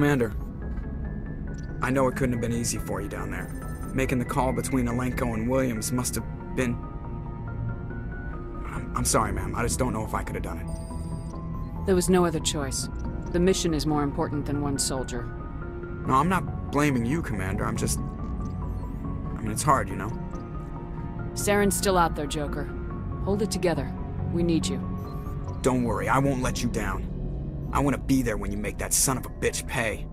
Commander, I know it couldn't have been easy for you down there. Making the call between Alenko and Williams must have been... I'm sorry, ma'am. I just don't know if I could have done it. There was no other choice. The mission is more important than one soldier. No, I'm not blaming you, Commander. I'm just... I mean, it's hard, you know? Saren's still out there, Joker. Hold it together. We need you. Don't worry, I won't let you down. I want to be there when you make that son of a bitch pay.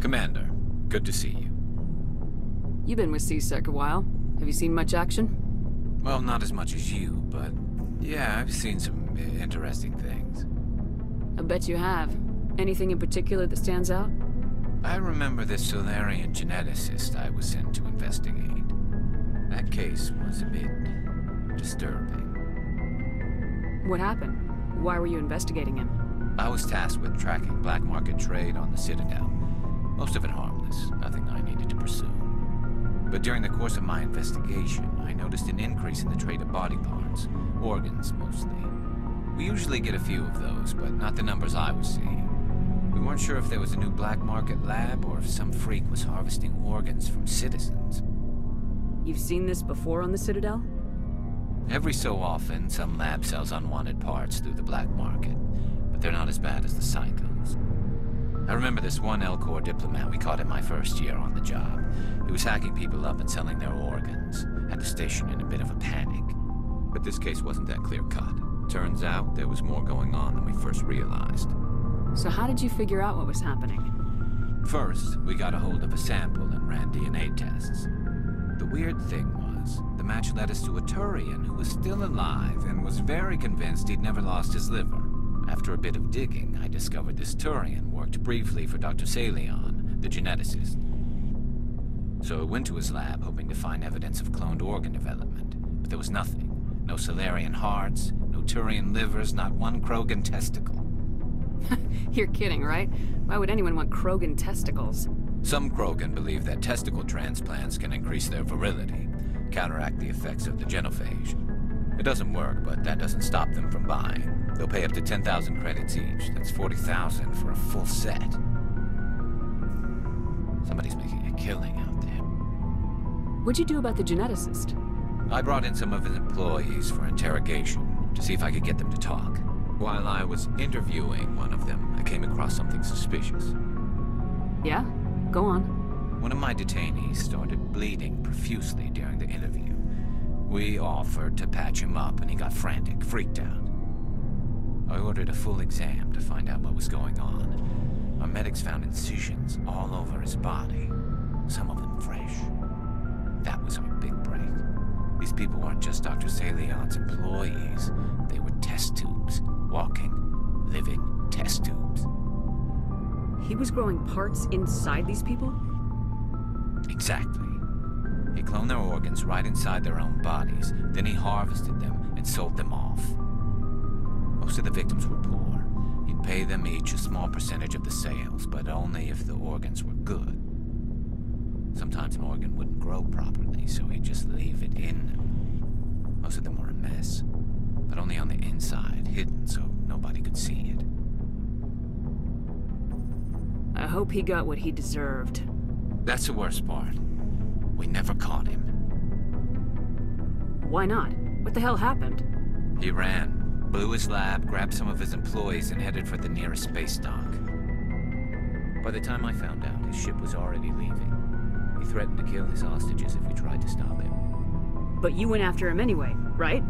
Commander, good to see you. You've been with C-Sec a while. Have you seen much action? Well, not as much as you, but yeah, I've seen some interesting things. I bet you have. Anything in particular that stands out? I remember the Saleon geneticist I was sent to investigate. That case was a bit disturbing. What happened? Why were you investigating him? I was tasked with tracking black market trade on the Citadel. Most of it harmless, nothing I needed to pursue. But during the course of my investigation, I noticed an increase in the trade of body parts, organs mostly. We usually get a few of those, but not the numbers I was seeing. We weren't sure if there was a new black market lab or if some freak was harvesting organs from citizens. You've seen this before on the Citadel? Every so often, some lab sells unwanted parts through the black market, but they're not as bad as the psychos. I remember this one L-Corps diplomat we caught in my first year on the job. He was hacking people up and selling their organs. Had the station in a bit of a panic. But this case wasn't that clear-cut. Turns out there was more going on than we first realized. So how did you figure out what was happening? First, we got a hold of a sample and ran DNA tests. The weird thing was, the match led us to a Turian who was still alive and was very convinced he'd never lost his liver. After a bit of digging, I discovered this Turian worked briefly for Dr. Saleon, the geneticist. So I went to his lab hoping to find evidence of cloned organ development, but there was nothing. No Salarian hearts, no Turian livers, not one Krogan testicle. You're kidding, right? Why would anyone want Krogan testicles? Some Krogan believe that testicle transplants can increase their virility, counteract the effects of the genophage. It doesn't work, but that doesn't stop them from buying. They'll pay up to 10,000 credits each. That's 40,000 for a full set. Somebody's making a killing out there. What'd you do about the geneticist? I brought in some of his employees for interrogation to see if I could get them to talk. While I was interviewing one of them, I came across something suspicious. Yeah? Go on. One of my detainees started bleeding profusely during the interview. We offered to patch him up and he got frantic, freaked out. I ordered a full exam to find out what was going on. Our medics found incisions all over his body, some of them fresh. That was our big break. These people weren't just Dr. Saleon's employees. They were test tubes. Walking, living test tubes. He was growing parts inside these people? Exactly. He cloned their organs right inside their own bodies. Then he harvested them and sold them off. Most of the victims were poor. He'd pay them each a small percentage of the sales, but only if the organs were good. Sometimes an organ wouldn't grow properly, so he'd just leave it in them. Most of them were a mess, but only on the inside, hidden so nobody could see it. I hope he got what he deserved. That's the worst part. We never caught him. Why not? What the hell happened? He ran. Blew his lab, grabbed some of his employees, and headed for the nearest space dock. By the time I found out, his ship was already leaving. He threatened to kill his hostages if we tried to stop him. But you went after him anyway, right?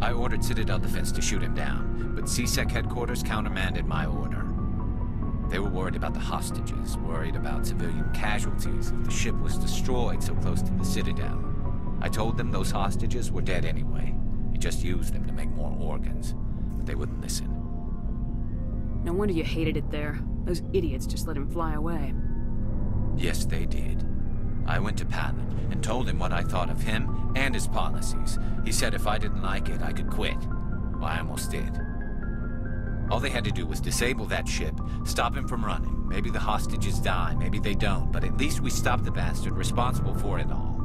I ordered Citadel Defense to shoot him down, but C-Sec headquarters countermanded my order. They were worried about the hostages, worried about civilian casualties if the ship was destroyed so close to the Citadel. I told them those hostages were dead anyway. We just used them to make more organs, but they wouldn't listen. No wonder you hated it there. Those idiots just let him fly away. Yes, they did. I went to Palin and told him what I thought of him and his policies. He said if I didn't like it, I could quit. Well, I almost did. All they had to do was disable that ship, stop him from running. Maybe the hostages die, maybe they don't, but at least we stopped the bastard responsible for it all.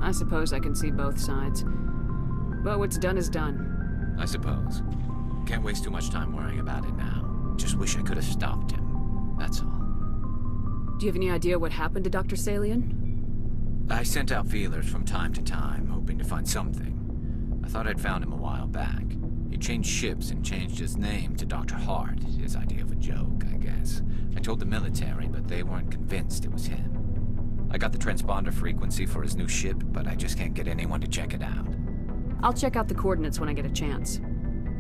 I suppose I can see both sides. But what's done is done. I suppose. Can't waste too much time worrying about it now. Just wish I could have stopped him. That's all. Do you have any idea what happened to Dr. Saleon? I sent out feelers from time to time, hoping to find something. I thought I'd found him a while back. He changed ships and changed his name to Dr. Hart, his idea of a joke, I guess. I told the military, but they weren't convinced it was him. I got the transponder frequency for his new ship, but I just can't get anyone to check it out. I'll check out the coordinates when I get a chance.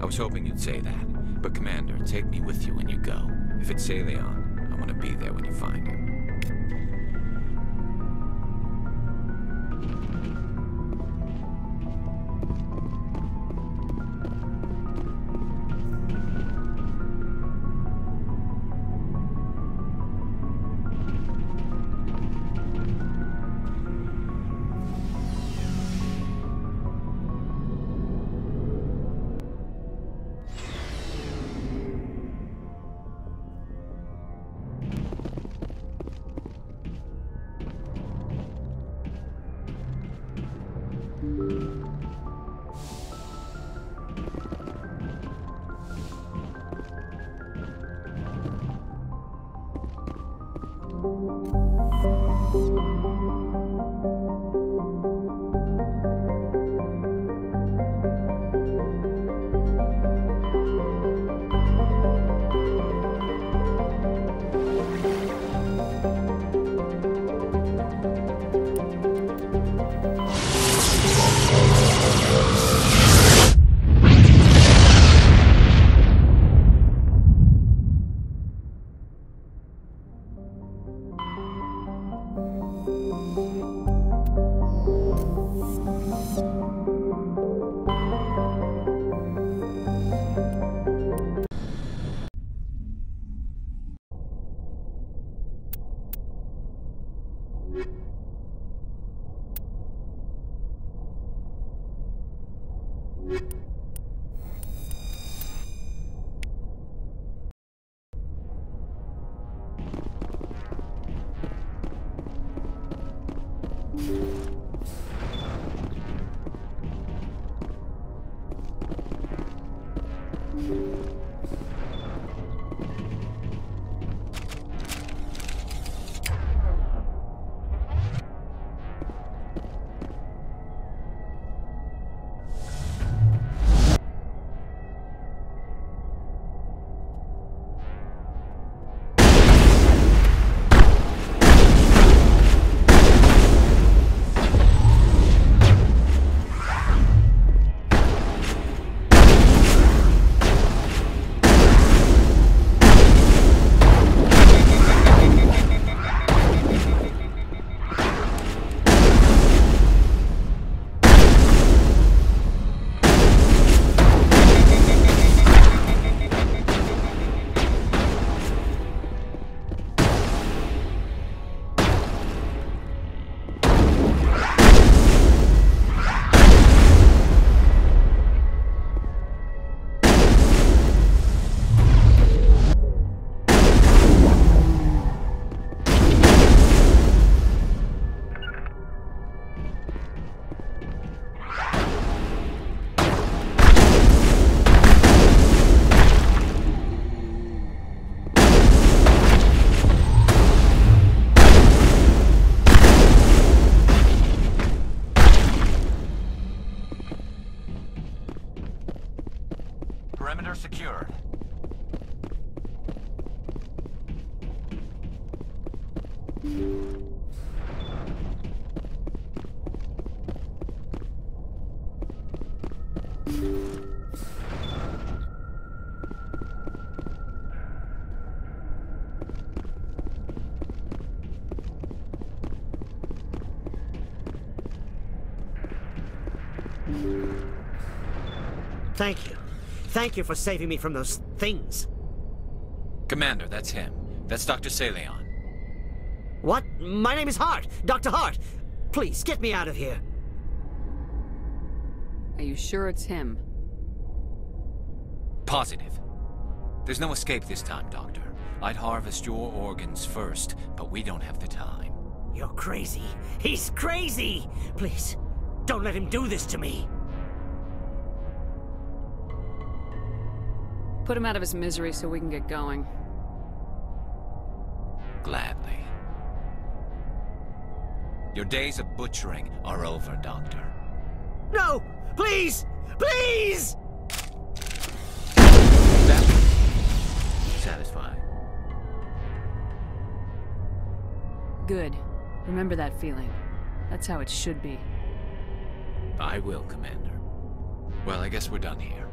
I was hoping you'd say that, but Commander, take me with you when you go. If it's Saleon, I want to be there when you find him. Perimeter secured. Thank you. Thank you for saving me from those things. Commander, that's him. That's Dr. Saleon. What? My name is Hart. Dr. Hart. Please, get me out of here. Are you sure it's him? Positive. There's no escape this time, Doctor. I'd harvest your organs first, but we don't have the time. You're crazy. He's crazy! Please, don't let him do this to me. Put him out of his misery so we can get going. Gladly. Your days of butchering are over, Doctor. No! Please! Please! That satisfying. Good. Remember that feeling. That's how it should be. I will, Commander. Well, I guess we're done here.